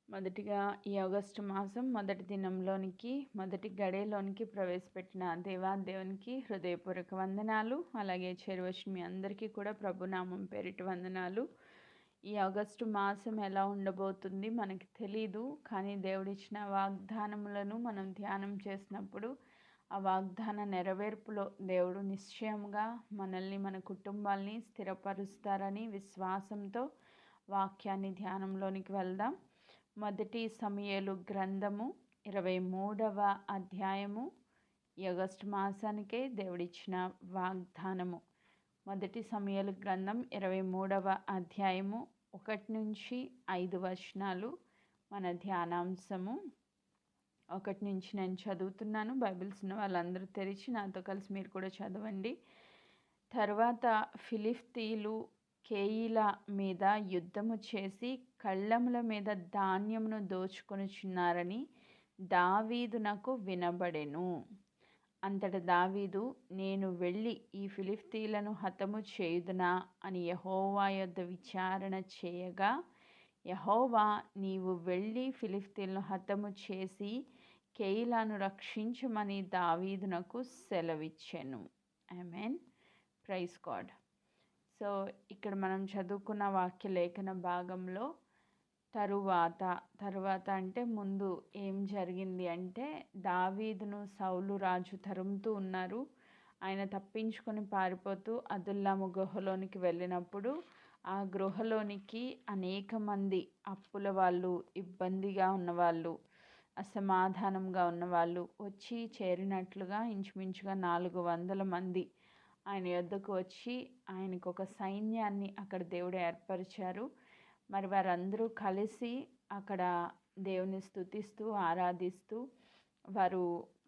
మొదటిగా ఈ ఆగస్టు మాసం మొదటి దినంలోనికి మొదటి గడియలోనికి ప్రవేశపెట్టిన దేవునికి హృదయపూర్వక వందనాలు. అలాగే చేరువచ్చిన మీ అందరికీ కూడా ప్రభునామం పేరిట వందనాలు. ఈ ఆగస్టు మాసం ఎలా ఉండబోతుంది మనకి తెలీదు, కానీ దేవుడిచ్చిన వాగ్దానములను మనం ధ్యానం చేసినప్పుడు ఆ వాగ్దాన నెరవేర్పులో దేవుడు నిశ్చయంగా మనల్ని, మన కుటుంబాల్ని స్థిరపరుస్తారని విశ్వాసంతో వాక్యాన్ని ధ్యానంలోనికి వెళ్దాం. మొదటి సమూయేలు గ్రంథము 23వ అధ్యాయము ఈ ఆగస్టు మాసానికే దేవుడిచ్చిన వాగ్దానము. మొదటి సమూయేలు గ్రంథం 23వ అధ్యాయము 1 నుంచి 5 వచనాలు మన ధ్యానాంశము. 1 నుంచి నేను చదువుతున్నాను. బైబిల్స్ ఉన్న వాళ్ళందరూ తెరిచి నాతో కలిసి మీరు కూడా చదవండి. తర్వాత ఫిలిష్తీయులు కేయిలా మీద యుద్ధము చేసి కళ్ళముల మీద ధాన్యమును దోచుకొనుచున్నారని దావీదునకు వినబడెను. అంతట దావీదు, నేను వెళ్ళి ఈ ఫిలిష్తీయులను హతము చేయుదునా అని యెహోవా యొద్ద విచారణ చేయగా, యెహోవా, నీవు వెళ్ళి ఫిలిష్తీయులను హతము చేసి కేయిలాను రక్షించమని దావీదునకు సెలవిచ్చెను. ఆమేన్. Praise God. సో ఇక్కడ మనం చదువుకున్న వాక్య లేఖన భాగంలో తరువాత అంటే ముందు ఏం జరిగింది అంటే, దావీదును సౌలు రాజు తరుముతూ ఉన్నారు. ఆయన తప్పించుకొని పారిపోతూ అదుల్లాము గుహలోనికి వెళ్ళినప్పుడు ఆ గృహలోనికి అనేక మంది అప్పుల వాళ్ళు, ఇబ్బందిగా ఉన్నవాళ్ళు, అసమాధానంగా ఉన్నవాళ్ళు వచ్చి చేరినట్లుగా ఇంచుమించుగా 400 మంది ఆయన యొద్దకు వచ్చి ఆయనకు ఒక సైన్యాన్ని అక్కడ దేవుడు ఏర్పరిచారు. మరి వారందరూ కలిసి అక్కడ దేవుని స్తుతిస్తూ ఆరాధిస్తూ వారు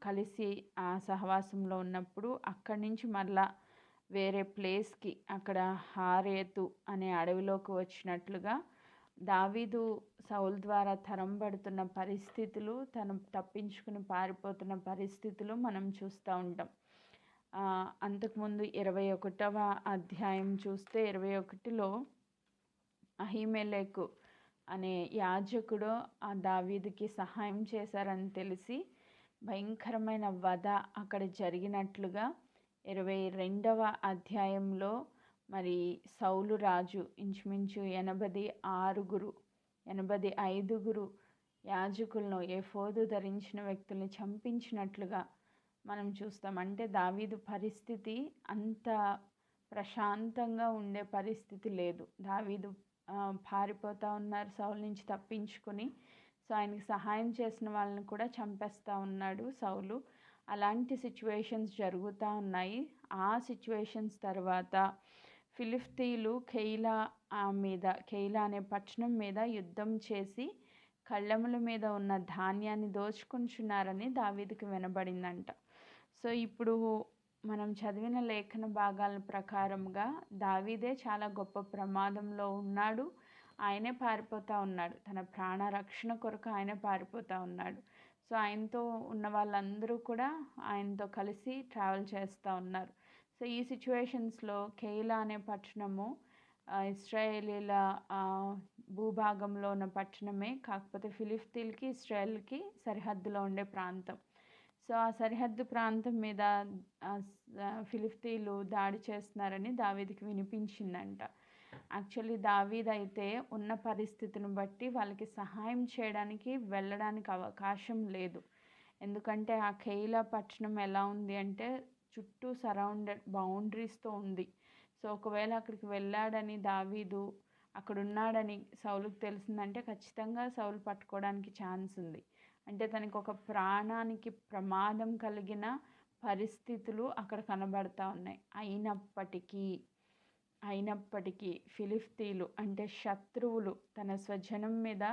కలిసి ఆ సహవాసంలో ఉన్నప్పుడు అక్కడి నుంచి మళ్ళా వేరే ప్లేస్కి, అక్కడ హారేతు అనే అడవిలోకి వచ్చినట్లుగా దావీదు సౌలు ద్వారా తరంబడుతున్న పరిస్థితులు, తను తప్పించుకుని పారిపోతున్న పరిస్థితులు మనం చూస్తూ ఉంటాం. అంతకుముందు 21వ అధ్యాయం చూస్తే 21లో అహీమెలెకు అనే యాజకుడు ఆ దావీదుకి సహాయం చేశారని తెలిసి భయంకరమైన వధ అక్కడ జరిగినట్లుగా 22వ అధ్యాయంలో మరి సౌలు రాజు ఇంచుమించు 85 యాజకులను, ఎఫోదు ధరించిన వ్యక్తుల్ని చంపించినట్లుగా మనం చూస్తాం. అంటే దావీదు పరిస్థితి అంత ప్రశాంతంగా ఉండే పరిస్థితి లేదు. దావీదు పారిపోతూ ఉన్నారు సౌలు నుంచి తప్పించుకొని. సో ఆయనకి సహాయం చేసిన వాళ్ళని కూడా చంపేస్తూ ఉన్నాడు సౌలు. అలాంటి సిచ్యువేషన్స్ జరుగుతూ ఉన్నాయి. ఆ సిచ్యువేషన్స్ తర్వాత ఫిలిష్తీయులు కేయిలా అనే పట్టణం మీద యుద్ధం చేసి కళ్ళముల మీద ఉన్న ధాన్యాన్ని దోచుకుంటున్నారని దావీదుకి వినబడిందంట. సో ఇప్పుడు మనం చదివిన లేఖన భాగాల ప్రకారంగా దావీదే చాలా గొప్ప ప్రమాదంలో ఉన్నాడు. ఆయనే పారిపోతూ ఉన్నాడు. తన ప్రాణ రక్షణ కొరకు ఆయనే పారిపోతూ ఉన్నాడు. సో ఆయనతో ఉన్న వాళ్ళందరూ కూడా ఆయనతో కలిసి ట్రావెల్ చేస్తూ ఉన్నారు. సో ఈ సిచ్యువేషన్స్లో కేయిలా అనే పట్టణము ఇశ్రాయేలీల భూభాగంలో ఉన్న పట్టణమే, కాకపోతే ఫిలిష్తీయులకి ఇశ్రాయేల్కి సరిహద్దులో ఉండే ప్రాంతం. సో ఆ సరిహద్దు ప్రాంతం మీద ఫిలిష్తీయులు దాడి చేస్తున్నారని దావీదుకి వినిపించిందంట. యాక్చువల్లీ దావీదు అయితే ఉన్న పరిస్థితిని బట్టి వాళ్ళకి సహాయం చేయడానికి వెళ్ళడానికి అవకాశం లేదు. ఎందుకంటే ఆ కేయిలా పట్టణం ఎలా ఉంది అంటే చుట్టూ సరౌండెడ్ బౌండరీస్తో ఉంది. సో ఒకవేళ అక్కడికి వెళ్ళాడని దావీదు అక్కడ ఉన్నాడని సౌలుకు తెలిసిందంటే ఖచ్చితంగా సౌలు పట్టుకోవడానికి ఛాన్స్ ఉంది. అంటే తనకి ఒక ప్రాణానికి ప్రమాదం కలిగిన పరిస్థితులు అక్కడ కనబడతా ఉన్నాయి. అయినప్పటికీ ఫిలిష్తీయులు అంటే శత్రువులు తన స్వజనం మీద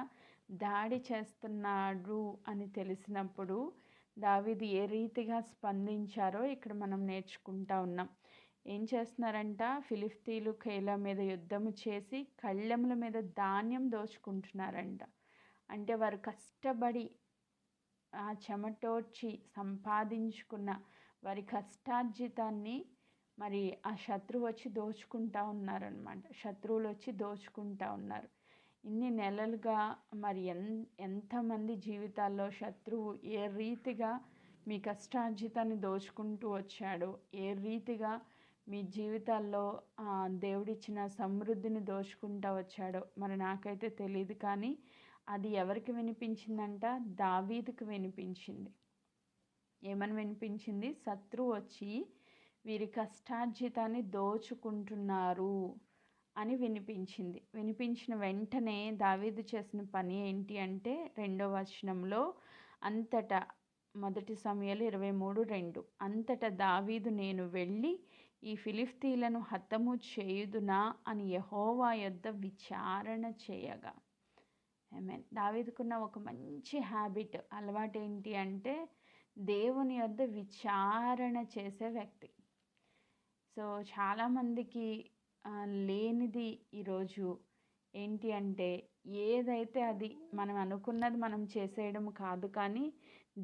దాడి చేస్తున్నాడు అని తెలిసినప్పుడు దావీదు ఏ రీతిగా స్పందించారో ఇక్కడ మనం నేర్చుకుంటా ఉన్నాం. ఏం చేస్తున్నారంట, ఫిలిష్తీయులు కేయిలా మీద యుద్ధము చేసి కళ్ళెముల మీద ధాన్యం దోచుకుంటున్నారంట. అంటే వారు కష్టపడి ఆ చెమటోడ్చి సంపాదించుకున్న వారి కష్టార్జితాన్ని మరి ఆ శత్రువులు వచ్చి దోచుకుంటూ ఉన్నారు. ఇన్ని నెలలుగా మరి ఎంతమంది జీవితాల్లో శత్రువు ఏ రీతిగా మీ కష్టార్జితాన్ని దోచుకుంటూ వచ్చాడో, ఏ రీతిగా మీ జీవితాల్లో దేవుడిచ్చిన సమృద్ధిని దోచుకుంటూ వచ్చాడో మరి నాకైతే తెలియదు. కానీ అది ఎవరికి వినిపించిందంట? దావీదుకు వినిపించింది. ఏమని వినిపించింది? శత్రువు వచ్చి వీరి కష్టార్జితాన్ని దోచుకుంటున్నారు అని వినిపించింది. వినిపించిన వెంటనే దావీదు చేసిన పని ఏంటి అంటే 2వ వచనంలో, అంతటా 1 సమూయేలు 23:2 అంతటా దావీదు, నేను వెళ్ళి ఈ ఫిలిష్తీయులను హతము చేయుదునా అని యెహోవా యొద్ద విచారణ చేయగా. ఆమేన్. దావీదుకున్న ఒక మంచి హ్యాబిట్, అలవాటు ఏంటి అంటే దేవుని యొద్ద విచారణ చేసే వ్యక్తి. సో చాలామందికి లేనిది ఈరోజు ఏంటి అంటే, ఏదైతే అది మనం అనుకున్నది మనం చేసేయడం కాదు, కానీ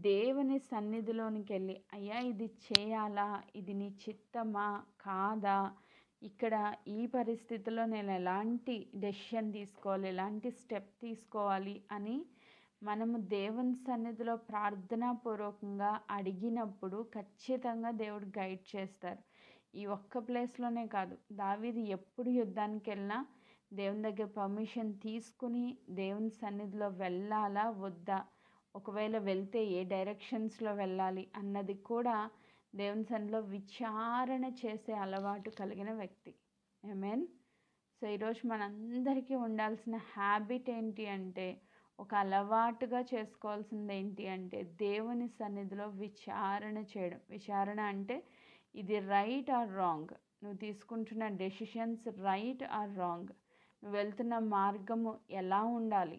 దేవుని సన్నిధిలోనికి వెళ్ళి, అయ్యా ఇది చేయాలా, ఇది నీ చిత్తమా కాదా, ఇక్కడ ఈ పరిస్థితిలో నేను ఎలాంటి డెసిషన్ తీసుకోవాలి, ఎలాంటి స్టెప్ తీసుకోవాలి అని మనము దేవుని సన్నిధిలో ప్రార్థనాపూర్వకంగా అడిగినప్పుడు ఖచ్చితంగా దేవుడు గైడ్ చేస్తారు. ఈ ఒక్క ప్లేస్లోనే కాదు, దావీదు ఎప్పుడు యుద్ధానికి వెళ్ళినా దేవుని దగ్గర పర్మిషన్ తీసుకుని దేవుని సన్నిధిలో వెళ్ళాలా వద్దా, ఒకవేళ వెళ్తే ఏ డైరెక్షన్స్లో వెళ్ళాలి అన్నది కూడా దేవుని సన్నిధిలో విచారణ చేసే అలవాటు కలిగిన వ్యక్తి. ఆమేన్. సో ఈరోజు మనందరికీ ఉండాల్సిన హ్యాబిట్ ఏంటి అంటే, ఒక అలవాటుగా చేసుకోవాల్సింది ఏంటి అంటే దేవుని సన్నిధిలో విచారణ చేయడం. విచారణ అంటే ఇది రైట్ ఆర్ రాంగ్, నువ్వు తీసుకుంటున్న డెసిషన్స్ రైట్ ఆర్ రాంగ్, నువ్వు వెళ్తున్న మార్గము ఎలా ఉండాలి,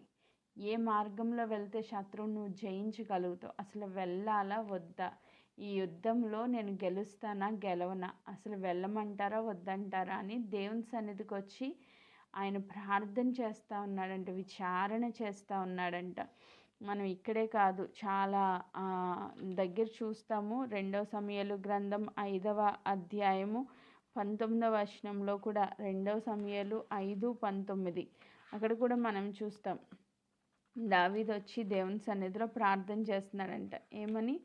ఏ మార్గంలో వెళ్తే శత్రువును నువ్వు జయించగలుగుతావు, అసలు వెళ్ళాలా వద్దా, ఈ యుద్ధంలో నేను గెలుస్తానా గెలవనా, అసలు వెళ్ళమంటారా వద్దంటారా అని దేవుని సన్నిధికి వచ్చి ఆయన ప్రార్థన చేస్తూ ఉన్నాడంట, విచారణ చేస్తూ ఉన్నాడంట. మనం ఇక్కడే కాదు, చాలా దగ్గర చూస్తాము. 2వ సమూయేలు గ్రంథం 5వ అధ్యాయము 19వ వచనంలో కూడా, 2వ సమూయేలు 5:19 అక్కడ కూడా మనం చూస్తాం. దావీదు వచ్చి దేవుని సన్నిధిలో ప్రార్థన చేస్తున్నాడంట. ఏమని?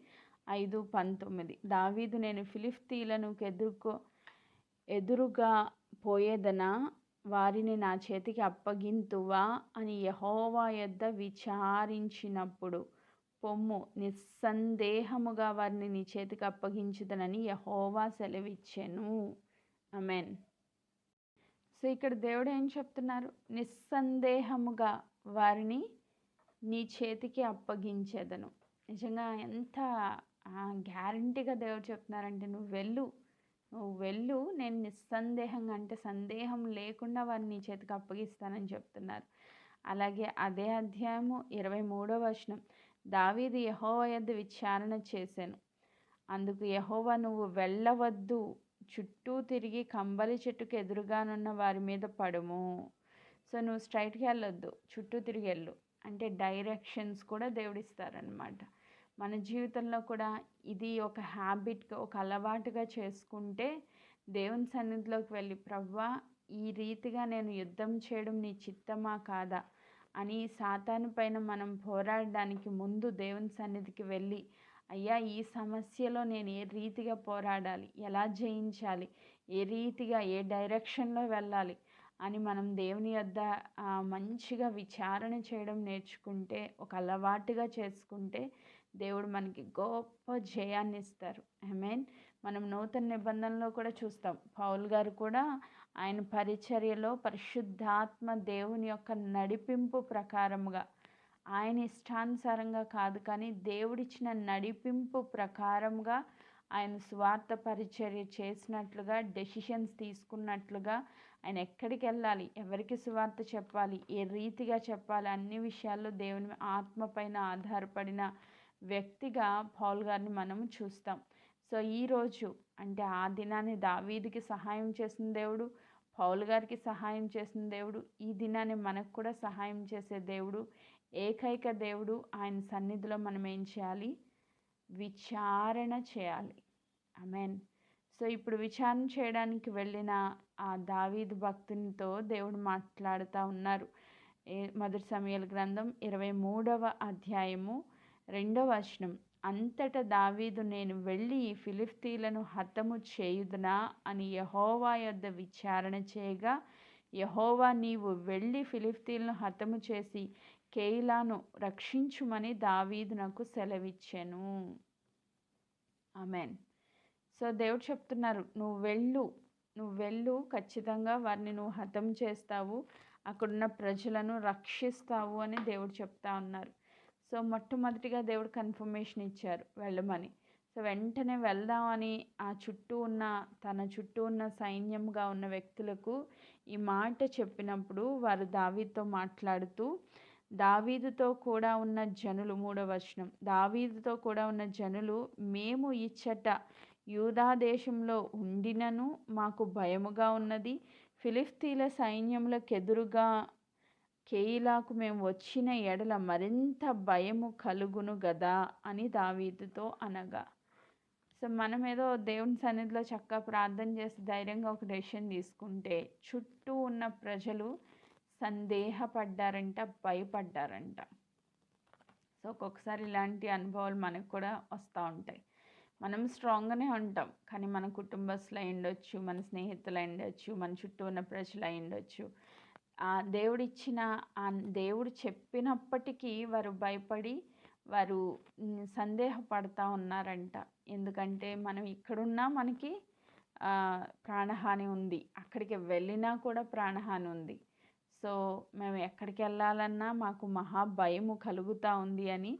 5:19 దావీదు, నేను ఫిలిష్తీయులను ఎదురుగా పోయేదనా, వారిని నా చేతికి అప్పగింతువా అని యెహోవా యొద్ద విచారించినప్పుడు, పొమ్ము, నిస్సందేహముగా వారిని నీ చేతికి అప్పగించుదనని యెహోవా సెలవిచ్చెను. ఆమేన్. సో ఇక్కడ దేవుడు ఏం చెప్తున్నారు? నిస్సందేహముగా వారిని నీ చేతికి అప్పగించేదను. నిజంగా ఎంత గ్యారంటీగా దేవుడు చెప్తున్నారంటే, నువ్వు వెళ్ళు, నేను నిస్సందేహంగా, అంటే సందేహం లేకుండా వారిని నీ చేతికి అప్పగిస్తానని చెప్తున్నారు. అలాగే అదే అధ్యాయము 23వ వచనం, దావీదు యెహోవా యొద్ద విచారణ చేశాను, అందుకు యెహోవా, నువ్వు వెళ్ళవద్దు, చుట్టూ తిరిగి కంబలి చెట్టుకు ఎదురుగానున్న వారి మీద పడుము. సో నువ్వు స్ట్రైట్గా వెళ్ళొద్దు, చుట్టూ తిరిగి వెళ్ళు అంటే డైరెక్షన్స్ కూడా దేవుడిస్తారనమాట. మన జీవితంలో కూడా ఇది ఒక హ్యాబిట్గా, ఒక అలవాటుగా చేసుకుంటే దేవుని సన్నిధిలోకి వెళ్ళి, ప్రభువా ఈ రీతిగా నేను యుద్ధం చేయడం నీ చిత్తమా కాదా అని సాతాను పైన మనం పోరాడడానికి ముందు దేవుని సన్నిధికి వెళ్ళి, అయ్యా ఈ సమస్యలో నేను ఏ రీతిగా పోరాడాలి, ఎలా జయించాలి, ఏ రీతిగా ఏ డైరెక్షన్లో వెళ్ళాలి అని మనం దేవుని యొద్ద మంచిగా విచారణ చేయడం నేర్చుకుంటే, ఒక అలవాటుగా చేసుకుంటే దేవుడు మనకి గొప్ప జయాన్ని ఇస్తారు. ఆమేన్. మనం నూతన నిబంధనలో కూడా చూస్తాం, పౌలు గారు కూడా ఆయన పరిచర్యలో పరిశుద్ధాత్మ దేవుని యొక్క నడిపింపు ప్రకారముగా, ఆయన ఇష్టానుసారంగా కాదు కానీ దేవుడిచ్చిన నడిపింపు ప్రకారంగా ఆయన సువార్త పరిచర్య చేసినట్లుగా, డెసిషన్స్ తీసుకున్నట్లుగా, ఆయన ఎక్కడికి వెళ్ళాలి, ఎవరికి సువార్త చెప్పాలి, ఏ రీతిగా చెప్పాలి, అన్ని విషయాల్లో దేవుని ఆత్మ పైన ఆధారపడిన వ్యక్తిగా పౌలు గారిని మనం చూస్తాం. సో ఈరోజు అంటే ఆ దినాన్ని దావీదుకి సహాయం చేసిన దేవుడు, పౌలు గారికి సహాయం చేసిన దేవుడు, ఈ దినాన్ని మనకు కూడా సహాయం చేసే దేవుడు, ఏకైక దేవుడు. ఆయన సన్నిధిలో మనం ఏం చేయాలి? విచారణ చేయాలి. ఆమేన్. సో ఇప్పుడు విచారణ చేయడానికి వెళ్ళిన ఆ దావీదు భక్తునితో దేవుడు మాట్లాడుతూ ఉన్నారు. మొదటి సమూయేలు గ్రంథం 23వ అధ్యాయము 2వ వచనం. అంతటా దావీదు, నేను వెళ్ళి ఈ ఫిలిష్తీయులను హతము చేయుదునా అని యెహోవా యొద్ద విచారణ చేయగా, యెహోవా, నీవు వెళ్ళి ఫిలిష్తీయులను హతము చేసి కెయీలాను రక్షించుమని దావీదునకు సెలవిచ్చెను. ఆమేన్. సో దేవుడు చెప్తున్నారు, నువ్వు వెళ్ళు, ఖచ్చితంగా వారిని నువ్వు హతం చేస్తావు, అక్కడున్న ప్రజలను రక్షిస్తావు అని దేవుడు చెప్తా ఉన్నారు. సో మొట్టమొదటిగా దేవుడు కన్ఫర్మేషన్ ఇచ్చారు వెళ్ళమని. సో వెంటనే వెళ్దామని తన చుట్టూ ఉన్న సైన్యంగా ఉన్న వ్యక్తులకు ఈ మాట చెప్పినప్పుడు వారు దావీదుతో మాట్లాడుతూ, దావీదుతో కూడా ఉన్న జనులు, 3వ వచనం, దావీదుతో కూడా ఉన్న జనులు, మేము ఇచ్చట యూదా దేశంలో ఉండినను మాకు భయముగా ఉన్నది, ఫిలిష్తీయుల సైన్యములకెదురుగా కెయీలాకు మేము వచ్చిన ఎడల మరింత భయము కలుగును గదా అని దావీదుతో అనగా. సో మనం ఏదో దేవుని సన్నిధిలో చక్కగా ప్రార్థన చేసి ధైర్యంగా ఒక డెసిషన్ తీసుకుంటే చుట్టూ ఉన్న ప్రజలు సందేహపడ్డారంట, భయపడ్డారంట. సో ఒక్కొక్కసారి ఇలాంటి అనుభవాలు మనకు కూడా వస్తూ ఉంటాయి. మనం స్ట్రాంగ్గానే ఉంటాం, కానీ మన కుటుంబస్తులు అయి ఉండొచ్చు, మన స్నేహితులు అయి ఉండొచ్చు, మన చుట్టూ ఉన్న ప్రజలు అయి ఉండొచ్చు. దేవుడు చెప్పినప్పటికీ వారు భయపడి వారు సందేహపడతా ఉన్నారంట. ఎందుకంటే మనం ఇక్కడున్నా మనకి ప్రాణహాని ఉంది, అక్కడికి వెళ్ళినా కూడా ప్రాణహాని ఉంది. సో మేము ఎక్కడికి వెళ్ళాలన్నా మాకు మహా భయము కలుగుతూ ఉంది అని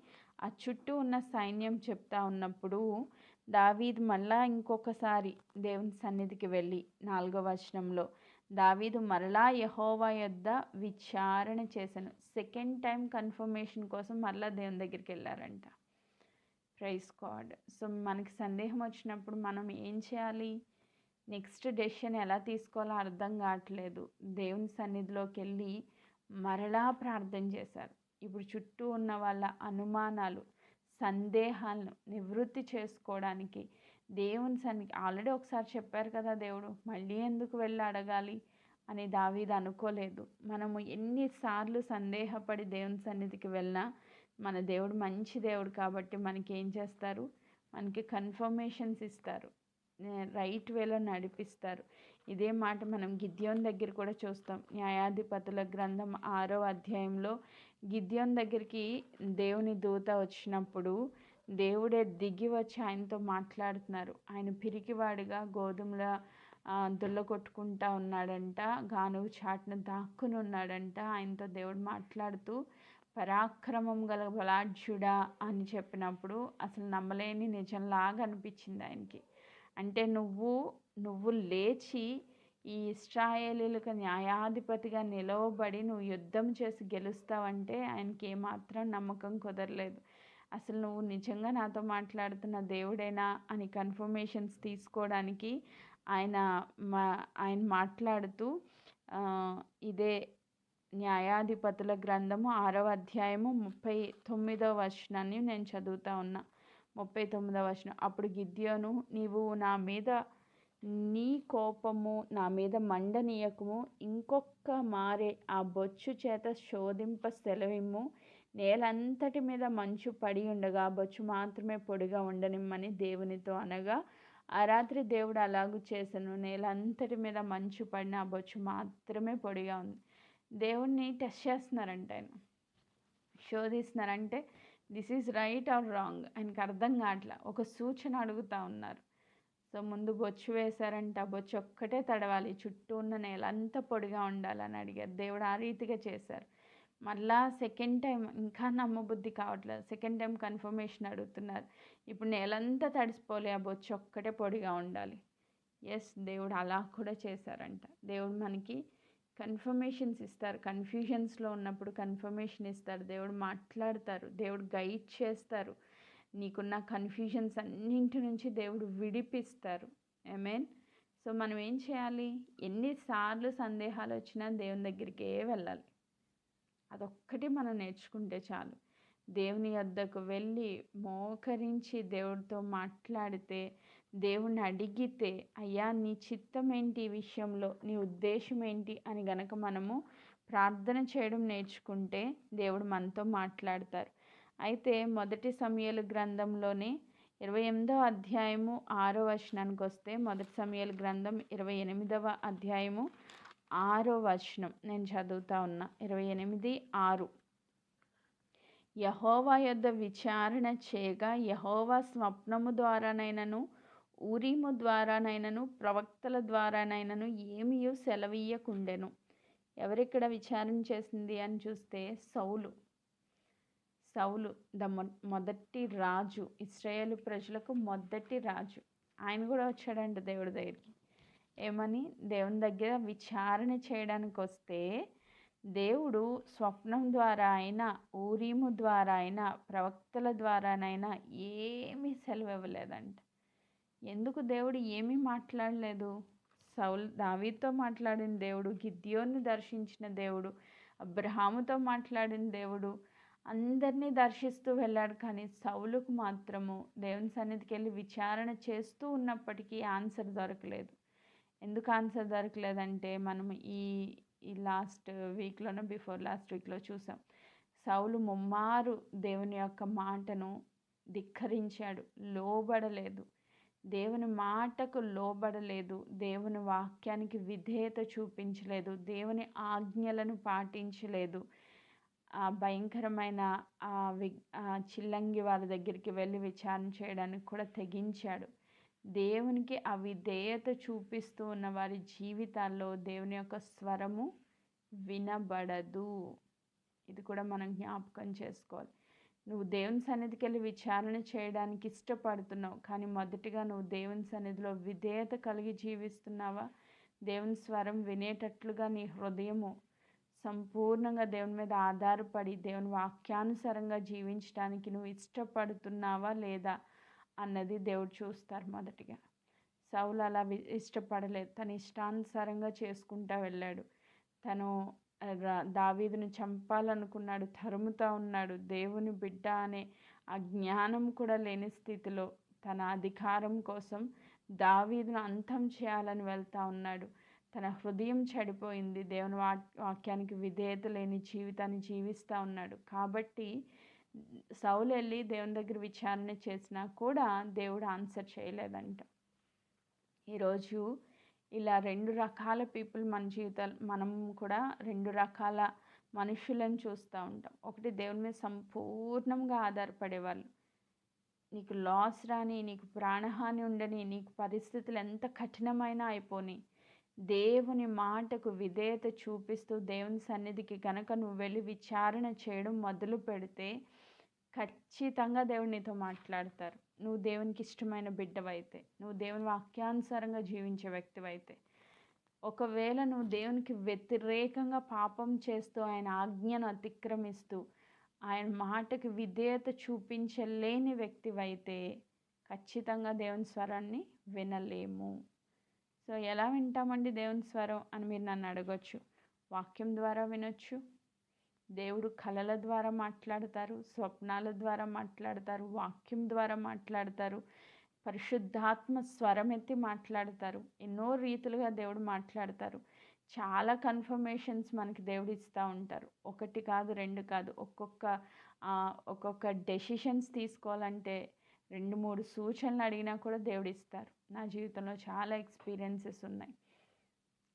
ఆ చుట్టూ ఉన్న సైన్యం చెప్తా ఉన్నప్పుడు దావీదు మళ్ళా ఇంకొకసారి దేవుని సన్నిధికి వెళ్ళి 4వ వచనంలో దావీదు మరలా యెహోవా యొద్ద విచారణ చేశాను. సెకండ్ టైం కన్ఫర్మేషన్ కోసం మరలా దేవుని దగ్గరికి వెళ్ళారంట. Praise God. సో మనకి సందేహం వచ్చినప్పుడు మనం ఏం చేయాలి? నెక్స్ట్ డెసిషన్ ఎలా తీసుకోవాలో అర్థం కావట్లేదు. దేవుని సన్నిధిలోకి వెళ్ళి మరలా ప్రార్థన చేశారు. ఇప్పుడు చుట్టూ ఉన్న వాళ్ళ అనుమానాలు, సందేహాలను నివృత్తి చేసుకోవడానికి దేవుని సన్నిధి, ఆల్రెడీ ఒకసారి చెప్పారు కదా దేవుడు, మళ్ళీ ఎందుకు వెళ్ళి అడగాలి అని దావీదు అనుకోలేదు. మనము ఎన్నిసార్లు సందేహపడి దేవుని సన్నిధికి వెళ్ళినా మన దేవుడు మంచి దేవుడు కాబట్టి మనకి ఏం చేస్తారు? మనకి కన్ఫర్మేషన్స్ ఇస్తారు, రైట్ వేలో నడిపిస్తారు. ఇదే మాట మనం గిద్యోన్ దగ్గర కూడా చూస్తాం. న్యాయాధిపతుల గ్రంథం 6వ అధ్యాయంలో గిద్యోన్ దగ్గరికి దేవుని దూత వచ్చినప్పుడు దేవుడే దిగి వచ్చి ఆయనతో మాట్లాడుతున్నారు. ఆయన పిరికివాడిగా గోధుమల దుల్ల కొట్టుకుంటా ఉన్నాడంట, గానుగు చాటున దాక్కుని ఉన్నాడంట. ఆయనతో దేవుడు మాట్లాడుతూ పరాక్రమం గల బలాఢ్యుడా అని చెప్పినప్పుడు అసలు నమ్మలేని నిజంలాగా అనిపించింది ఆయనకి. అంటే నువ్వు లేచి ఈ ఇశ్రాయేలీయులకు న్యాయాధిపతిగా నిలవబడి నువ్వు యుద్ధం చేసి గెలుస్తావంటే ఆయనకి ఏమాత్రం నమ్మకం కుదరలేదు. అసలు నువ్వు నిజంగా నాతో మాట్లాడుతున్న దేవుడేనా అని కన్ఫర్మేషన్స్ తీసుకోవడానికి ఆయన మాట్లాడుతూ ఇదే న్యాయాధిపతుల గ్రంథము 6వ అధ్యాయము 39వ వచనాన్ని నేను చదువుతా ఉన్నా. 39వ వచనం. అప్పుడు గిద్యోను, నీవు నీ కోపము నా మీద మండనీయకము, ఇంకొక్క మారే ఆ బొచ్చు చేత శోధింప సెలవిమ్ము, నేలంతటి మీద మంచు పడి ఉండగా బొచ్చు మాత్రమే పొడిగా ఉండనిమ్మని దేవునితో అనగా, ఆ రాత్రి దేవుడు అలాగూ చేశాను. నేలంతటి మీద మంచు పడిన ఆ బొచ్చు మాత్రమే పొడిగా ఉంది. దేవుణ్ణి టెస్ట్ చేస్తున్నారంట, ఆయన శోధిస్తున్నారంటే this is right or wrong ఆయనకు అర్థం కావట్లా. ఒక సూచన అడుగుతూ ఉన్నారు. సో ముందు బొచ్చు వేశారంట, బొచ్చు ఒక్కటే తడవాలి, చుట్టూ ఉన్న నేలంతా పొడిగా ఉండాలని అడిగారు. దేవుడు ఆ రీతిగా చేశారు. మళ్ళా సెకండ్ టైం ఇంకా నమ్మబుద్ధి కావట్లేదు, సెకండ్ టైం కన్ఫర్మేషన్ అడుగుతున్నారు. ఇప్పుడు నేలంతా తడిసిపోలే, ఆ బొచ్చు ఒక్కటే పొడిగా ఉండాలి. ఎస్, దేవుడు అలా కూడా చేశారంట. దేవుడు మనకి కన్ఫర్మేషన్స్ ఇస్తారు. కన్ఫ్యూజన్స్లో ఉన్నప్పుడు కన్ఫర్మేషన్ ఇస్తారు. దేవుడు మాట్లాడతారు, దేవుడు గైడ్ చేస్తారు. నీకున్న కన్ఫ్యూజన్స్ అన్నింటి నుంచి దేవుడు విడిపిస్తారు. ఆమేన్. సో మనం ఏం చేయాలి? ఎన్నిసార్లు సందేహాలు వచ్చినా దేవుని దగ్గరికే వెళ్ళాలి. అదొక్కటి మనం నేర్చుకుంటే చాలు. దేవుని వద్దకు వెళ్ళి మోకరించి దేవుడితో మాట్లాడితే, దేవుణ్ణి అడిగితే, అయ్యా నీ చిత్తం ఏంటి ఈ విషయంలో, నీ ఉద్దేశం ఏంటి అని గనక మనము ప్రార్థన చేయడం నేర్చుకుంటే దేవుడు మనతో మాట్లాడతారు. అయితే మొదటి సమూయేలు గ్రంథంలోనే 28వ అధ్యాయము 6వ వచనానికి వస్తే, మొదటి సమూయేలు గ్రంథం 28వ అధ్యాయము 6వ వచనం నేను చదువుతా ఉన్నా. 28:6. యెహోవా యొద్ద విచారణ చేయగా యెహోవా స్వప్నము ద్వారానైనను ఊరీము ద్వారానైనను ప్రవక్తల ద్వారానైనను ఏమీయూ సెలవీయకుండెను. ఎవరిక్కడ విచారణ చేసింది అని చూస్తే సౌలు మొదటి రాజు, ఇశ్రాయేలు ప్రజలకు మొదటి రాజు. ఆయన కూడా వచ్చాడంట దేవుడి దగ్గరికి. ఏమని? దేవుని దగ్గర విచారణ చేయడానికి వస్తే దేవుడు స్వప్నం ద్వారా అయినా, ఊరీము ద్వారా అయినా, ప్రవక్తల ద్వారానైనా ఏమీ సెలవు ఇవ్వలేదంట. ఎందుకు దేవుడు ఏమీ మాట్లాడలేదు? దావీదుతో మాట్లాడిన దేవుడు, గిద్యోన్ని దర్శించిన దేవుడు, అబ్రహాముతో మాట్లాడిన దేవుడు, అందరినీ దర్శిస్తూ వెళ్ళాడు. కానీ సౌలుకు మాత్రము దేవుని సన్నిధికి వెళ్ళి విచారణ చేస్తూ ఉన్నప్పటికీ ఆన్సర్ దొరకలేదు. ఎందుకు ఆన్సర్ దొరకలేదంటే, మనం ఈ లాస్ట్ వీక్లోనో బిఫోర్ లాస్ట్ వీక్లో చూసాం. సౌలు ముమ్మారు దేవుని యొక్క మాటను ధిక్కరించాడు, లోబడలేదు, దేవుని మాటకు లోబడలేదు, దేవుని వాక్యానికి విధేయత చూపించలేదు, దేవుని ఆజ్ఞలను పాటించలేదు. ఆ భయంకరమైన చిల్లంగి వారి దగ్గరికి వెళ్ళి విచారణ చేయడానికి కూడా తెగించాడు. దేవునికి అవిధేయత చూపిస్తూ ఉన్న వారి జీవితాల్లో దేవుని యొక్క స్వరము వినబడదు. ఇది కూడా మనం జ్ఞాపకం చేసుకోవాలి. నువ్వు దేవుని సన్నిధికి వెళ్ళి విచారణ చేయడానికి ఇష్టపడుతున్నావు, కానీ మొదటిగా నువ్వు దేవుని సన్నిధిలో విధేయత కలిగి జీవిస్తున్నావా? దేవుని స్వరం వినేటట్లుగా నీ హృదయము సంపూర్ణంగా దేవుని మీద ఆధారపడి దేవుని వాక్యానుసారంగా జీవించడానికి నువ్వు ఇష్టపడుతున్నావా లేదా అన్నది దేవుడు చూస్తారు. మొదటిగా సౌలు అలా ఇష్టపడలేదు, తన ఇష్టానుసారంగా చేసుకుంటూ వెళ్ళాడు. తను దావీదును చంపాలనుకున్నాడు, తరుముతా ఉన్నాడు. దేవుని బిడ్డ అనే ఆ జ్ఞానం కూడా లేని స్థితిలో తన అధికారం కోసం దావీదును అంతం చేయాలని వెళ్తా ఉన్నాడు. తన హృదయం చెడిపోయింది, దేవుని వాక్యానికి విధేయత లేని జీవితాన్ని జీవిస్తూ ఉన్నాడు. కాబట్టి సౌలు వెళ్ళి దేవుని దగ్గర విచారణ చేసినా కూడా దేవుడు ఆన్సర్ చేయలేదంట. ఈరోజు ఇలా 2 రకాల పీపుల్ మన జీవితాలు, మనం కూడా 2 రకాల మనుషులను చూస్తూ ఉంటాం. ఒకటి దేవుని మీద సంపూర్ణంగా ఆధారపడేవాళ్ళు. నీకు లాస్ రాని, నీకు ప్రాణహాని ఉండని, నీకు పరిస్థితులు ఎంత కఠినమైనా అయిపోని, దేవుని మాటకు విధేయత చూపిస్తూ దేవుని సన్నిధికి కనుక నువ్వు వెళ్ళి విచారణ చేయడం మొదలు పెడితే ఖచ్చితంగా దేవుడు నీతో మాట్లాడతారు. నువ్వు దేవునికి ఇష్టమైన బిడ్డవైతే, నువ్వు దేవుని వాక్యానుసారంగా జీవించే వ్యక్తివైతే. ఒకవేళ నువ్వు దేవునికి వ్యతిరేకంగా పాపం చేస్తూ, ఆయన ఆజ్ఞను అతిక్రమిస్తూ, ఆయన మాటకు విధేయత చూపించలేని వ్యక్తివైతే ఖచ్చితంగా దేవుని స్వరాన్ని వినలేము. సో ఎలా వింటామండి దేవుని స్వరం అని మీరు నన్ను అడగొచ్చు. వాక్యం ద్వారా వినొచ్చు, దేవుడు కళల ద్వారా మాట్లాడతారు, స్వప్నాల ద్వారా మాట్లాడతారు, వాక్యం ద్వారా మాట్లాడతారు, పరిశుద్ధాత్మ స్వరం ఎత్తి మాట్లాడతారు. ఎన్నో రీతులుగా దేవుడు మాట్లాడతారు. చాలా కన్ఫర్మేషన్స్ మనకి దేవుడు ఇస్తూ ఉంటారు. 1 కాదు, 2 కాదు. ఒక్కొక్క డెసిషన్స్ తీసుకోవాలంటే 2-3 సూచనలు అడిగినా కూడా దేవుడు ఇస్తారు. నా జీవితంలో చాలా ఎక్స్పీరియన్సెస్ ఉన్నాయి.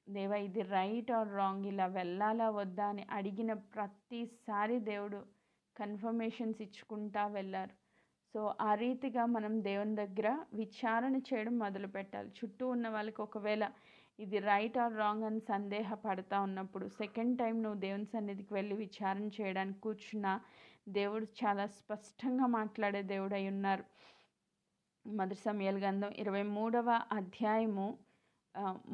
దేవా ఇది రైట్ ఆర్ రాంగ్, ఇలా వెళ్ళాలా వద్దా అని అడిగిన ప్రతిసారి దేవుడు కన్ఫర్మేషన్స్ ఇచ్చుకుంటా వెళ్ళారు. సో ఆ రీతిగా మనం దేవుని దగ్గర విచారణ చేయడం మొదలు పెట్టాలి. చుట్టూ ఉన్న వాళ్ళకి ఒకవేళ ఇది రైట్ ఆర్ రాంగ్ అని సందేహపడతా ఉన్నప్పుడు సెకండ్ టైం నువ్వు దేవుని సన్నిధికి వెళ్ళి విచారణ చేయడానికి కూర్చున్నా దేవుడు చాలా స్పష్టంగా మాట్లాడే దేవుడు అయి ఉన్నారు. మొదటి సమూయేలు గ్రంథం 23వ అధ్యాయము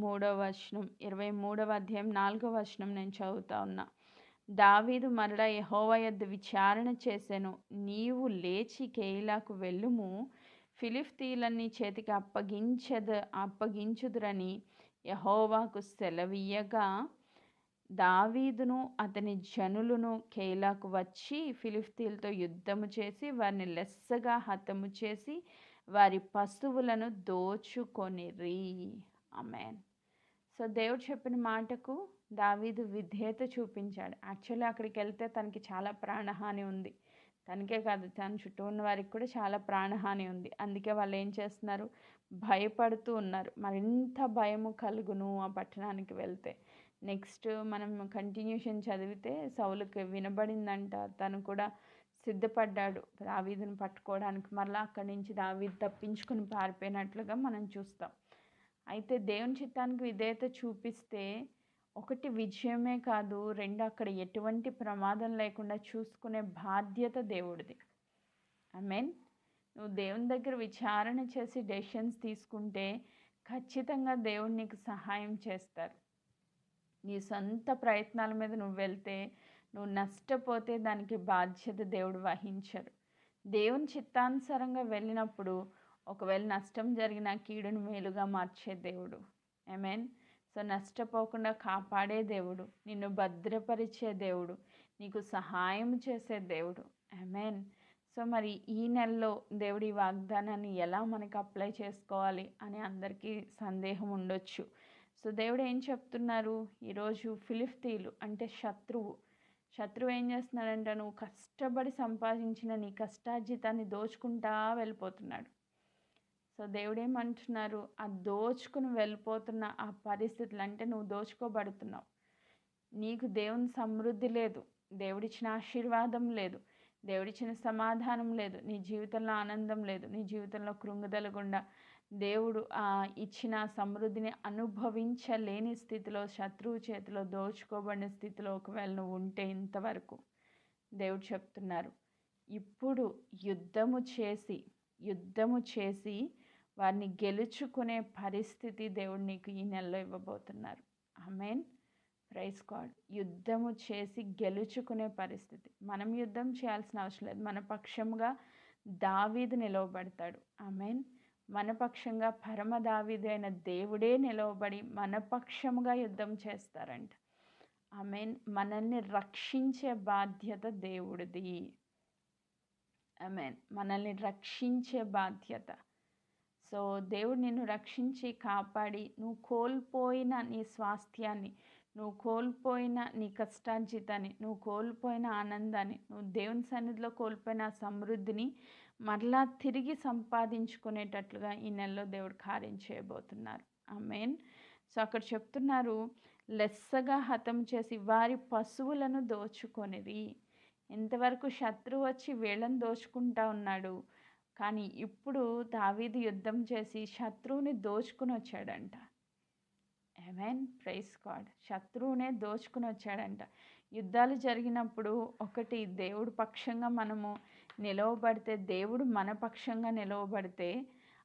3వ వచనం, 23వ అధ్యాయం 4వ వచనం నేను చదువుతా ఉన్నా. దావీదు మరలా యెహోవా యొద్ద విచారణ చేసెను. నీవు లేచి కెయీలాకు వెళ్ళుము, ఫిలిష్తీయులని చేతికి అప్పగించుదురని యెహోవాకు సెలవీయగా, దావీదును అతని జనులను కెయీలాకు వచ్చి ఫిలిష్తీయులతో యుద్ధము చేసి వారిని లెస్సగా హతము చేసి వారి పశువులను దోచుకొనిరి. ఆమేన్. సో దేవుడు చెప్పిన మాటకు దావీదు విధేయత చూపించాడు. యాక్చువల్లీ అక్కడికి వెళ్తే తనకి చాలా ప్రాణహాని ఉంది. తనకే కాదు, తన చుట్టూ ఉన్న వారికి కూడా చాలా ప్రాణహాని ఉంది. అందుకే వాళ్ళు ఏం చేస్తున్నారు, భయపడుతూ ఉన్నారు. మరింత భయము కలుగును ఆ పట్టణానికి వెళ్తే. నెక్స్ట్ మనం కంటిన్యూషన్ చదివితే సౌలుకి వినబడిందంట, తను కూడా సిద్ధపడ్డాడు దావీదుని పట్టుకోవడానికి. మరలా అక్కడి నుంచి దావీదు తప్పించుకుని పారిపోయినట్లుగా మనం చూస్తాం. అయితే దేవుని చిత్తానికి విధేయత చూపిస్తే ఒకటి విజయమే కాదు, రెండు అక్కడ ఎటువంటి ప్రమాదం లేకుండా చూసుకునే బాధ్యత దేవుడిది. ఆమేన్. నువ్వు దేవుని దగ్గర విచారణ చేసి డెసిషన్స్ తీసుకుంటే ఖచ్చితంగా దేవుడు నీకు సహాయం చేస్తారు. నీ సొంత ప్రయత్నాల మీద నువ్వు వెళ్తే నువ్వు నష్టపోతే దానికి బాధ్యత దేవుడు వహించరు. దేవుని చిత్తానుసారంగా వెళ్ళినప్పుడు ఒకవేళ నష్టం జరిగిన కీడును మేలుగా మార్చే దేవుడు. ఆమేన్. సో నష్టపోకుండా కాపాడే దేవుడు, నిన్ను భద్రపరిచే దేవుడు, నీకు సహాయం చేసే దేవుడు. ఆమేన్. సో మరి ఈ నెలలో దేవుడి వాగ్దానాన్ని ఎలా మనకు అప్లై చేసుకోవాలి అని అందరికీ సందేహం ఉండొచ్చు. సో దేవుడు ఏం చెప్తున్నారు ఈరోజు, ఫిలిష్తీయులు అంటే శత్రువు ఏం చేస్తున్నాడంటే, నువ్వు కష్టపడి సంపాదించిన నీ కష్టార్జితాన్ని దోచుకుంటా వెళ్ళిపోతున్నాడు. సో దేవుడు ఏమంటున్నారు, ఆ దోచుకుని వెళ్ళిపోతున్న ఆ పరిస్థితులు, అంటే నువ్వు దోచుకోబడుతున్నావు, నీకు దేవుని సమృద్ధి లేదు, దేవుడిచ్చిన ఆశీర్వాదం లేదు, దేవుడిచ్చిన సమాధానం లేదు, నీ జీవితంలో ఆనందం లేదు, నీ జీవితంలో కృంగుదల గుండా దేవుడు ఇచ్చిన సమృద్ధిని అనుభవించలేని స్థితిలో, శత్రువు చేతిలో దోచుకోబడిన స్థితిలో ఒకవేళ నువ్వు ఉంటే ఇంతవరకు దేవుడు చెప్తున్నారు, ఇప్పుడు యుద్ధము చేసి వారిని గెలుచుకునే పరిస్థితి దేవుడు నీకు ఈ నెలలో ఇవ్వబోతున్నారు. ఆమేన్. Praise God. యుద్ధము చేసి గెలుచుకునే పరిస్థితి. మనం యుద్ధం చేయాల్సిన అవసరం లేదు. మన పక్షంగా దావీదు నిలవబడతాడు. ఆమేన్. మన పక్షంగా పరమ దావీదు అయిన దేవుడే నిలవబడి మన పక్షముగా యుద్ధం చేస్తారంట. ఆమేన్. మనల్ని రక్షించే బాధ్యత దేవుడిది. ఆమేన్. మనల్ని రక్షించే బాధ్యత. సో దేవుడు నిన్ను రక్షించి కాపాడి, నువ్వు కోల్పోయిన నీ స్వాస్థ్యాన్ని, నువ్వు కోల్పోయిన నీ కష్టార్జితాన్ని, నువ్వు కోల్పోయిన ఆనందాన్ని, నువ్వు దేవుని సన్నిధిలో కోల్పోయిన సమృద్ధిని మరలా తిరిగి సంపాదించుకునేటట్లుగా ఈ నెలలో దేవుడు కార్యం చేయబోతున్నారు. ఆమేన్. సో అక్కడ చెప్తున్నారు, లెస్సగా హతం చేసి వారి పశువులను దోచుకొనిరి. ఇంతవరకు శత్రువు వచ్చి వీళ్ళని దోచుకుంటా ఉన్నాడు, కానీ ఇప్పుడు దావీదు యుద్ధం చేసి శత్రువుని దోచుకుని వచ్చాడంట. ఆమేన్. Praise God. శత్రువునే దోచుకుని వచ్చాడంట. యుద్ధాలు జరిగినప్పుడు ఒకటి, దేవుడు పక్షంగా మనము నిలవబడితే, దేవుడు మన పక్షంగా నిలవబడితే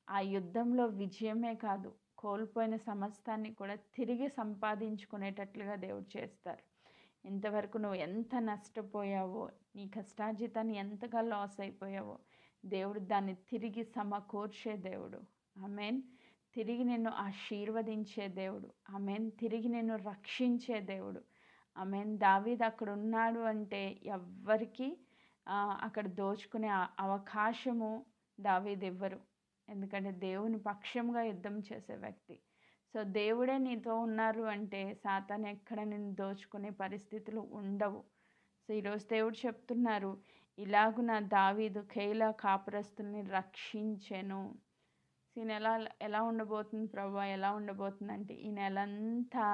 ఆ యుద్ధంలో విజయమే కాదు, కోల్పోయిన సమస్తాన్ని కూడా తిరిగి సంపాదించుకునేటట్లుగా దేవుడు చేస్తారు. ఇంతవరకు నువ్వు ఎంత నష్టపోయావో, నీ కష్టార్జితాన్ని ఎంతగా లాస్ అయిపోయావో, దేవుడు దాన్ని తిరిగి సమకూర్చే దేవుడు. ఆమేన్. తిరిగి నిన్ను ఆశీర్వదించే దేవుడు. ఆమేన్. తిరిగి నిన్ను రక్షించే దేవుడు. ఆమేన్. దావీదు అక్కడ ఉన్నాడు అంటే ఎవ్వరికి అక్కడ దోచుకునే అవకాశము దావీదు ఇవ్వరు. ఎందుకంటే దేవుని పక్షంగా యుద్ధం చేసే వ్యక్తి. సో దేవుడే నీతో ఉన్నారు అంటే సాతాను ఎక్కడ నిన్ను దోచుకునే పరిస్థితులు ఉండవు. సో ఈరోజు దేవుడు చెప్తున్నారు, ఇలాగున దావీదు కేయిలా కాపురస్తుల్ని రక్షించెను. ఈ నెల ఎలా ఉండబోతుంది ప్రభువా, ఎలా ఉండబోతుందంటే, ఈ నెలంతా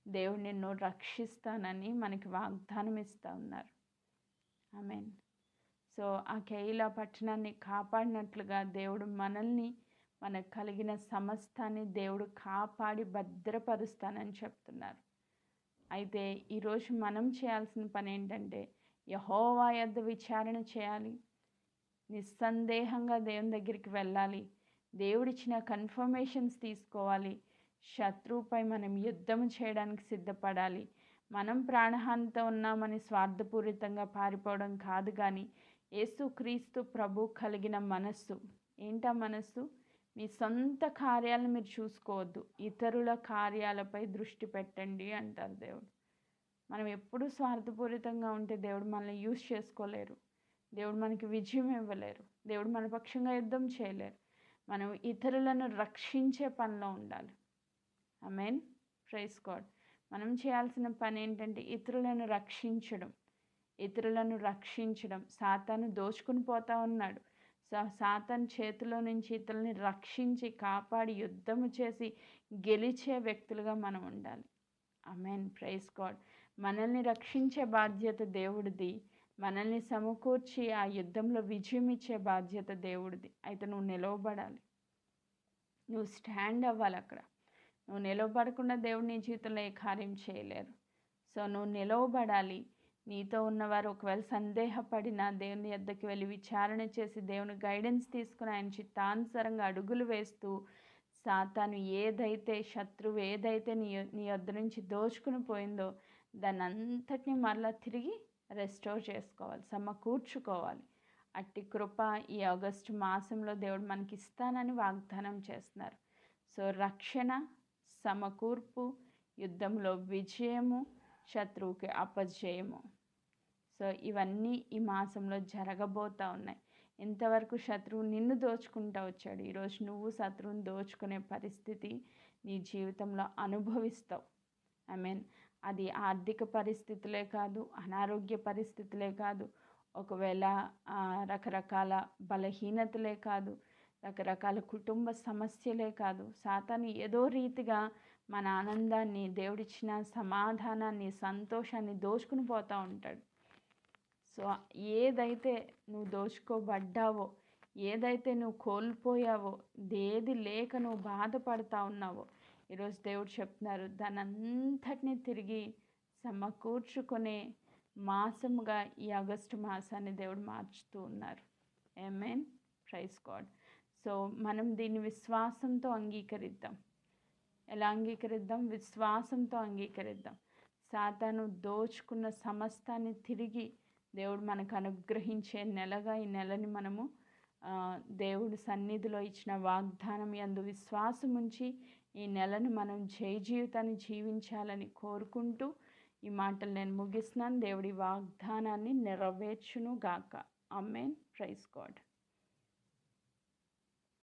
దేవుడు నిన్ను రక్షిస్తానని మనకి వాగ్దానం ఇస్తూ ఉన్నారు. ఆమేన్. సో ఆ కేయిలా పట్టణాన్ని కాపాడినట్లుగా దేవుడు మనల్ని, మనకు కలిగిన సమస్తాన్ని దేవుడు కాపాడి భద్రపరుస్తానని చెప్తున్నారు. అయితే ఈరోజు మనం చేయాల్సిన పని ఏంటంటే, యెహోవా యొద్ద విచారణ చేయాలి, నిస్సందేహంగా దేవుని దగ్గరికి వెళ్ళాలి, దేవుడిచ్చిన కన్ఫర్మేషన్స్ తీసుకోవాలి, శత్రువుపై మనం యుద్ధం చేయడానికి సిద్ధపడాలి. మనం ప్రాణహానితో ఉన్నామని స్వార్థపూరితంగా పారిపోవడం కాదు, కానీ యేసుక్రీస్తు ప్రభు కలిగిన మనస్సు. ఏంటా మనస్సు? మీ సొంత కార్యాలను మీరు చూసుకోవద్దు, ఇతరుల కార్యాలపై దృష్టి పెట్టండి అంటారు దేవుడు. మనం ఎప్పుడూ స్వార్థపూరితంగా ఉంటే దేవుడు మనల్ని యూజ్ చేసుకోలేరు, దేవుడు మనకి విజయం ఇవ్వలేరు, దేవుడు మన పక్షంగా యుద్ధం చేయలేరు. మనం ఇతరులను రక్షించే పనిలో ఉండాలి. ఆమేన్. Praise God. మనం చేయాల్సిన పని ఏంటంటే ఇతరులను రక్షించడం. సాతాను దోచుకుని పోతా ఉన్నాడు. సాతాను చేతిలో నుంచి ఇతరులని రక్షించి, కాపాడి, యుద్ధము చేసి గెలిచే వ్యక్తులుగా మనం ఉండాలి. ఆమేన్. Praise God. మనల్ని రక్షించే బాధ్యత దేవుడిది. మనల్ని సమకూర్చి ఆ యుద్ధంలో విజయం ఇచ్చే బాధ్యత దేవుడిది. అయితే నువ్వు నిలవబడాలి. నువ్వు స్టాండ్ అవ్వాలి అక్కడ. నువ్వు నిలవబడకుండా దేవుడు నీ జీవితంలో ఏ కార్యం చేయలేరు. సో నువ్వు నిలవబడాలి. నీతో ఉన్నవారు ఒకవేళ సందేహపడినా దేవుని యొద్దకు వెళ్ళి విచారణ చేసి దేవుని గైడెన్స్ తీసుకుని ఆయన చిత్తానుసారంగా అడుగులు వేస్తూ సాతాను శత్రువు ఏదైతే నీ యొద్ద నుంచి దోచుకుని పోయిందో దాన్ని అంతటిని మరలా తిరిగి రెస్టోర్ చేసుకోవాలి, సమకూర్చుకోవాలి. అట్టి కృప ఈ ఆగస్టు మాసంలో దేవుడు మనకి ఇస్తానని వాగ్దానం చేస్తున్నారు. సో రక్షణ, సమకూర్పు, యుద్ధంలో విజయము, శత్రువుకి అపజయము. సో ఇవన్నీ ఈ మాసంలో జరగబోతూ ఉన్నాయి. ఇంతవరకు శత్రువు నిన్ను దోచుకుంటూ వచ్చాడు. ఈరోజు నువ్వు శత్రువుని దోచుకునే పరిస్థితి నీ జీవితంలో అనుభవిస్తావు. అది ఆర్థిక పరిస్థితులే కాదు, అనారోగ్య పరిస్థితులే కాదు, ఒకవేళ రకరకాల బలహీనతలే కాదు, రకరకాల కుటుంబ సమస్యలే కాదు. సాతాను ఏదో రీతిగా మన ఆనందాన్ని, దేవుడిచ్చిన సమాధానాన్ని, సంతోషాన్ని దోచుకుని పోతూ ఉంటాడు. సో ఏదైతే నువ్వు దోచుకోబడ్డావో, ఏదైతే నువ్వు కోల్పోయావో, ఏది లేక నువ్వు బాధపడతా ఉన్నావో, ఈరోజు దేవుడు చెప్తున్నారు దాని అంతటినీ తిరిగి సమకూర్చుకునే మాసముగా ఈ ఆగస్టు మాసాన్ని దేవుడు మార్చుతూ ఉన్నారు. ఆమేన్. Praise God. సో మనం దీన్ని విశ్వాసంతో అంగీకరిద్దాం. ఎలా అంగీకరిద్దాం? విశ్వాసంతో అంగీకరిద్దాం. సాతాను దోచుకున్న సమస్తాన్ని తిరిగి దేవుడు మనకు అనుగ్రహించే నెలగా ఈ నెలని మనము దేవుడి సన్నిధిలో ఇచ్చిన వాగ్దానం యందు విశ్వాసం ఉంచి ఈ నెలను మనం జయ జీవితాన్ని జీవించాలని కోరుకుంటూ ఈ మాటలు నేను ముగిస్తున్నాను. దేవుడి వాగ్దానాన్ని నెరవేర్చును గాక. ఆమేన్. Praise God.